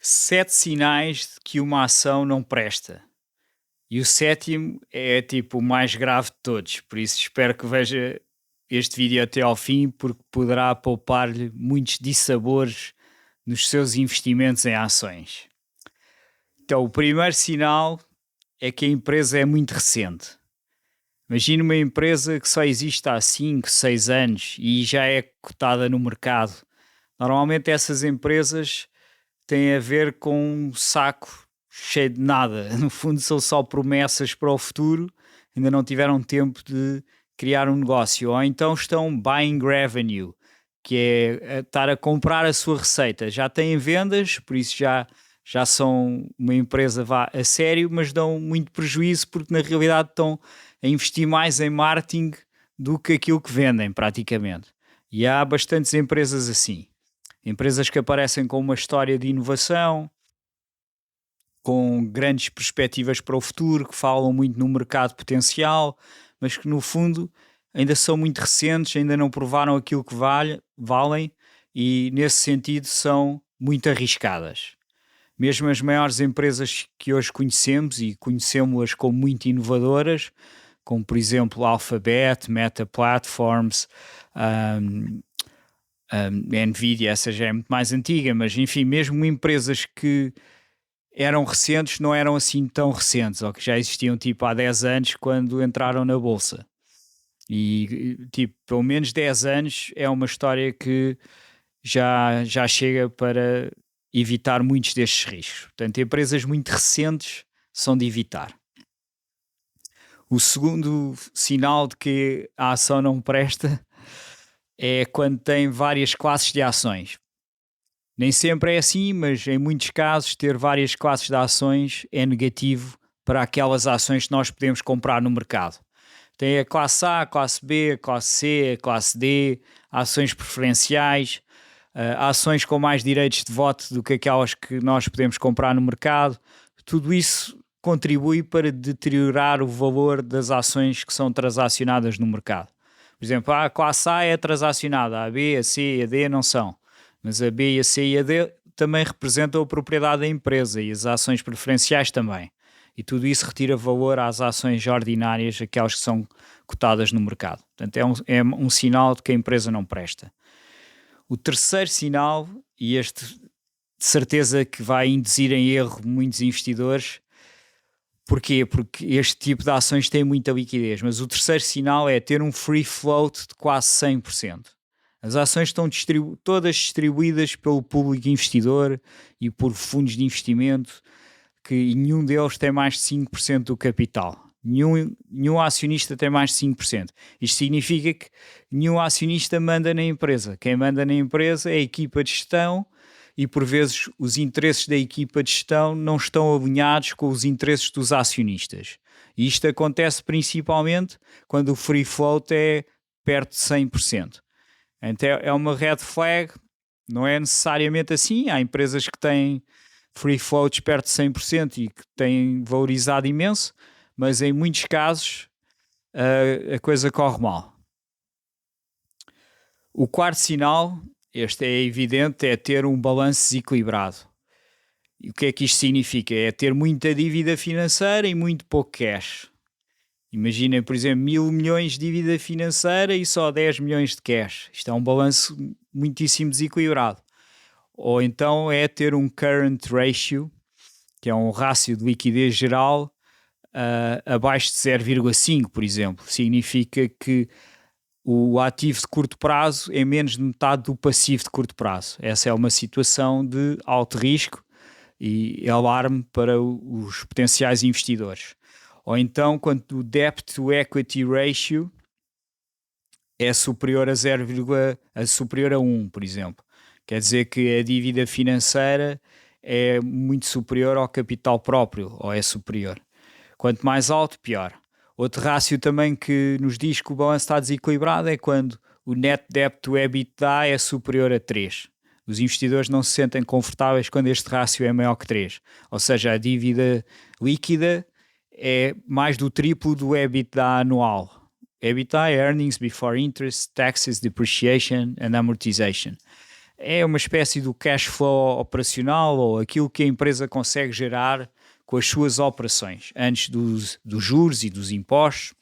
Sete sinais de que uma ação não presta. E o sétimo é tipo o mais grave de todos, por isso espero que veja este vídeo até ao fim, porque poderá poupar-lhe muitos dissabores nos seus investimentos em ações. Então, o primeiro sinal é que a empresa é muito recente. Imagina uma empresa que só existe há 5, 6 anos e já é cotada no mercado. Normalmente essas empresas têm a ver com um saco cheio de nada. No fundo são só promessas para o futuro, ainda não tiveram tempo de criar um negócio. Ou então estão buying revenue, que é estar a comprar a sua receita. Já têm vendas, por isso já são uma empresa a sério, mas dão muito prejuízo porque na realidade estão a investir mais em marketing do que aquilo que vendem praticamente. E há bastantes empresas assim. Empresas que aparecem com uma história de inovação, com grandes perspectivas para o futuro, que falam muito no mercado potencial, mas que no fundo ainda são muito recentes, ainda não provaram aquilo que valem e nesse sentido são muito arriscadas. Mesmo as maiores empresas que hoje conhecemos e conhecemos-las como muito inovadoras, como por exemplo Alphabet, Meta Platforms, Nvidia, essa já é muito mais antiga, mas enfim, mesmo empresas que eram recentes, não eram assim tão recentes, ou que já existiam tipo há 10 anos quando entraram na bolsa. E tipo, pelo menos 10 anos é uma história que já chega para evitar muitos destes riscos. Portanto, empresas muito recentes são de evitar. O segundo sinal de que a ação não presta é quando tem várias classes de ações. Nem sempre é assim, mas em muitos casos ter várias classes de ações é negativo para aquelas ações que nós podemos comprar no mercado. Tem a classe A, a classe B, a classe C, a classe D, ações preferenciais, ações com mais direitos de voto do que aquelas que nós podemos comprar no mercado. Tudo isso contribui para deteriorar o valor das ações que são transacionadas no mercado. Por exemplo, a classe A é transacionada, a B, a C e a D não são. Mas a B, a C e a D também representam a propriedade da empresa e as ações preferenciais também. E tudo isso retira valor às ações ordinárias, aquelas que são cotadas no mercado. Portanto, é um sinal de que a empresa não presta. O terceiro sinal, e este de certeza que vai induzir em erro muitos investidores. Porquê? Porque este tipo de ações tem muita liquidez, mas o terceiro sinal é ter um free float de quase 100%. As ações estão todas distribuídas pelo público investidor e por fundos de investimento, que nenhum deles tem mais de 5% do capital. Nenhum acionista tem mais de 5%. Isto significa que nenhum acionista manda na empresa. Quem manda na empresa é a equipa de gestão e por vezes os interesses da equipa de gestão não estão alinhados com os interesses dos acionistas. E isto acontece principalmente quando o free float é perto de 100%. Então é uma red flag, não é necessariamente assim. Há empresas que têm free floats perto de 100% e que têm valorizado imenso, mas em muitos casos a coisa corre mal. O quarto sinal, este é evidente, é ter um balanço desequilibrado. E o que é que isto significa? É ter muita dívida financeira e muito pouco cash. Imaginem, por exemplo, 1.000 milhões de dívida financeira e só 10 milhões de cash. Isto é um balanço muitíssimo desequilibrado. Ou então é ter um current ratio, que é um rácio de liquidez geral, abaixo de 0,5, por exemplo. Significa que o ativo de curto prazo é menos de metade do passivo de curto prazo. Essa é uma situação de alto risco e alarme para os potenciais investidores. Ou então, quando o debt to equity ratio é superior superior a 1, por exemplo. Quer dizer que a dívida financeira é muito superior ao capital próprio, ou é superior. Quanto mais alto, pior. Outro rácio também que nos diz que o balanço está desequilibrado é quando o net debt to EBITDA é superior a 3. Os investidores não se sentem confortáveis quando este rácio é maior que 3. Ou seja, a dívida líquida é mais do triplo do EBITDA anual. EBITDA é Earnings Before Interest, Taxes, Depreciation and Amortization. é uma espécie do cash flow operacional ou aquilo que a empresa consegue gerar com as suas operações, antes dos juros e dos impostos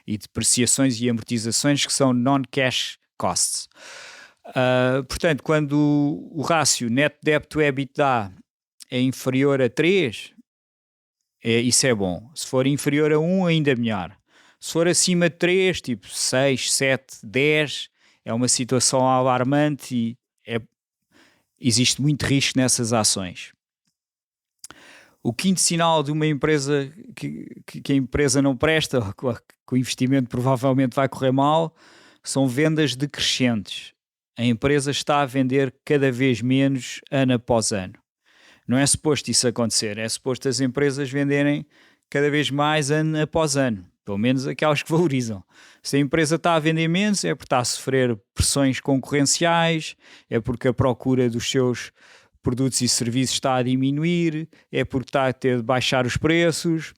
e depreciações e amortizações, que são non-cash costs. Portanto, quando o rácio net debt to EBITDA é inferior a 3, isso é bom. Se for inferior a 1, ainda melhor. Se for acima de 3, tipo 6, 7, 10, é uma situação alarmante e existe muito risco nessas ações. O quinto sinal de uma empresa que a empresa não presta, que o investimento provavelmente vai correr mal, são vendas decrescentes. A empresa está a vender cada vez menos ano após ano. Não é suposto isso acontecer, é suposto as empresas venderem cada vez mais ano após ano, pelo menos aquelas que valorizam. Se a empresa está a vender menos, é porque está a sofrer pressões concorrenciais, é porque a procura dos seus produtos e serviços está a diminuir, é porque está a ter de baixar os preços,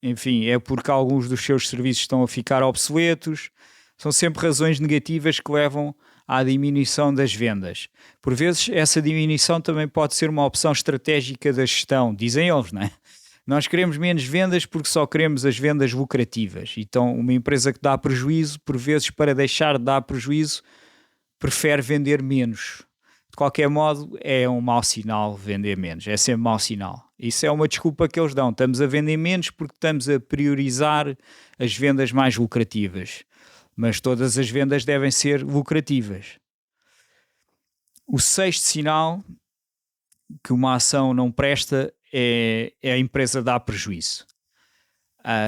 enfim, é porque alguns dos seus serviços estão a ficar obsoletos. São sempre razões negativas que levam à diminuição das vendas. Por vezes, essa diminuição também pode ser uma opção estratégica da gestão, dizem eles, não é? Nós queremos menos vendas porque só queremos as vendas lucrativas. Então, uma empresa que dá prejuízo, por vezes, para deixar de dar prejuízo, prefere vender menos. De qualquer modo, é um mau sinal vender menos. É sempre mau sinal. Isso é uma desculpa que eles dão. Estamos a vender menos porque estamos a priorizar as vendas mais lucrativas. Mas todas as vendas devem ser lucrativas. O sexto sinal que uma ação não presta é a empresa dar prejuízo.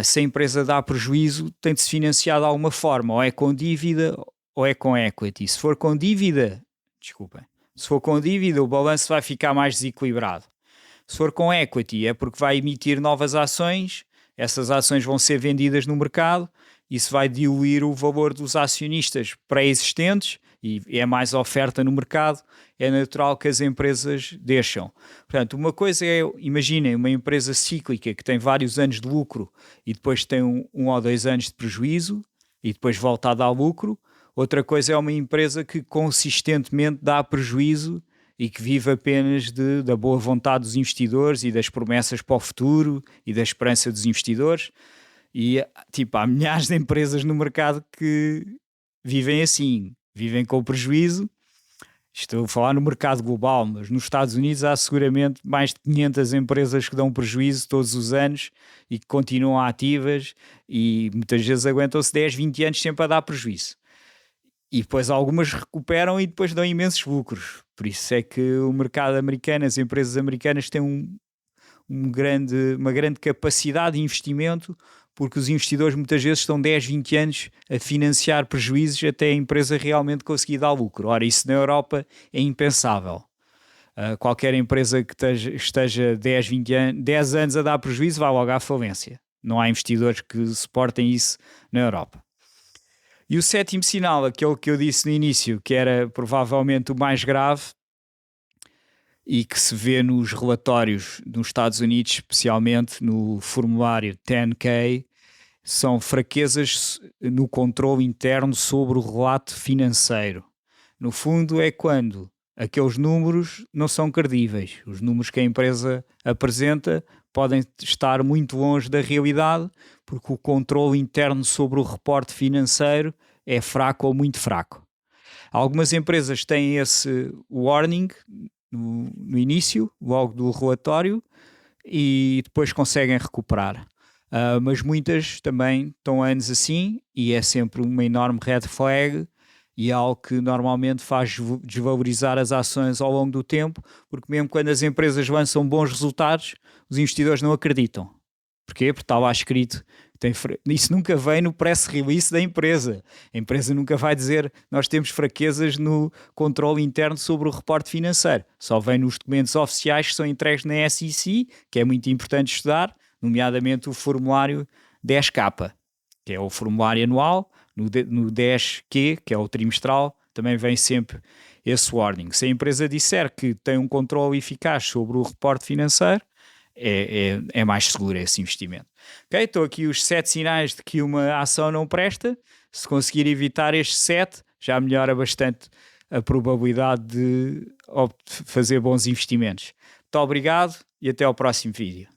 Se a empresa dá prejuízo, tem de se financiar de alguma forma, ou é com dívida ou é com equity. Se for com dívida, o balanço vai ficar mais desequilibrado. Se for com equity, é porque vai emitir novas ações, essas ações vão ser vendidas no mercado, isso vai diluir o valor dos acionistas pré-existentes e é mais oferta no mercado, é natural que as empresas deixam. Portanto, uma coisa é, imaginem, uma empresa cíclica que tem vários anos de lucro e depois tem um ou 2 anos de prejuízo e depois volta a dar lucro. Outra coisa é uma empresa que consistentemente dá prejuízo e que vive apenas da boa vontade dos investidores e das promessas para o futuro e da esperança dos investidores. E há milhares de empresas no mercado que vivem assim, vivem com prejuízo. Estou a falar no mercado global, mas nos Estados Unidos há seguramente mais de 500 empresas que dão prejuízo todos os anos e que continuam ativas e muitas vezes aguentam-se 10, 20 anos sempre a dar prejuízo. E depois algumas recuperam e depois dão imensos lucros. Por isso é que o mercado americano, as empresas americanas têm uma grande capacidade de investimento, porque os investidores muitas vezes estão 10, 20 anos a financiar prejuízos até a empresa realmente conseguir dar lucro. Ora, isso na Europa é impensável. Qualquer empresa que esteja 10 anos a dar prejuízo vai logo à falência. Não há investidores que suportem isso na Europa. E o sétimo sinal, aquele que eu disse no início, que era provavelmente o mais grave e que se vê nos relatórios nos Estados Unidos, especialmente no formulário 10K, são fraquezas no controle interno sobre o relato financeiro. No fundo, é quando aqueles números não são credíveis. Os números que a empresa apresenta podem estar muito longe da realidade, porque o controle interno sobre o reporte financeiro é fraco ou muito fraco. Algumas empresas têm esse warning no início, logo do relatório, e depois conseguem recuperar. Mas muitas também estão anos assim e é sempre uma enorme red flag e é algo que normalmente faz desvalorizar as ações ao longo do tempo, porque mesmo quando as empresas lançam bons resultados, os investidores não acreditam. Porquê? Porque está lá escrito, isso nunca vem no press release da empresa. A empresa nunca vai dizer nós temos fraquezas no controle interno sobre o reporte financeiro. Só vem nos documentos oficiais que são entregues na SEC, que é muito importante estudar, nomeadamente o formulário 10K, que é o formulário anual. No 10Q, que é o trimestral, também vem sempre esse warning. Se a empresa disser que tem um controle eficaz sobre o reporte financeiro, é mais seguro esse investimento. Ok, estou aqui os 7 sinais de que uma ação não presta. Se conseguir evitar estes 7, já melhora bastante a probabilidade de fazer bons investimentos. Muito obrigado e até ao próximo vídeo.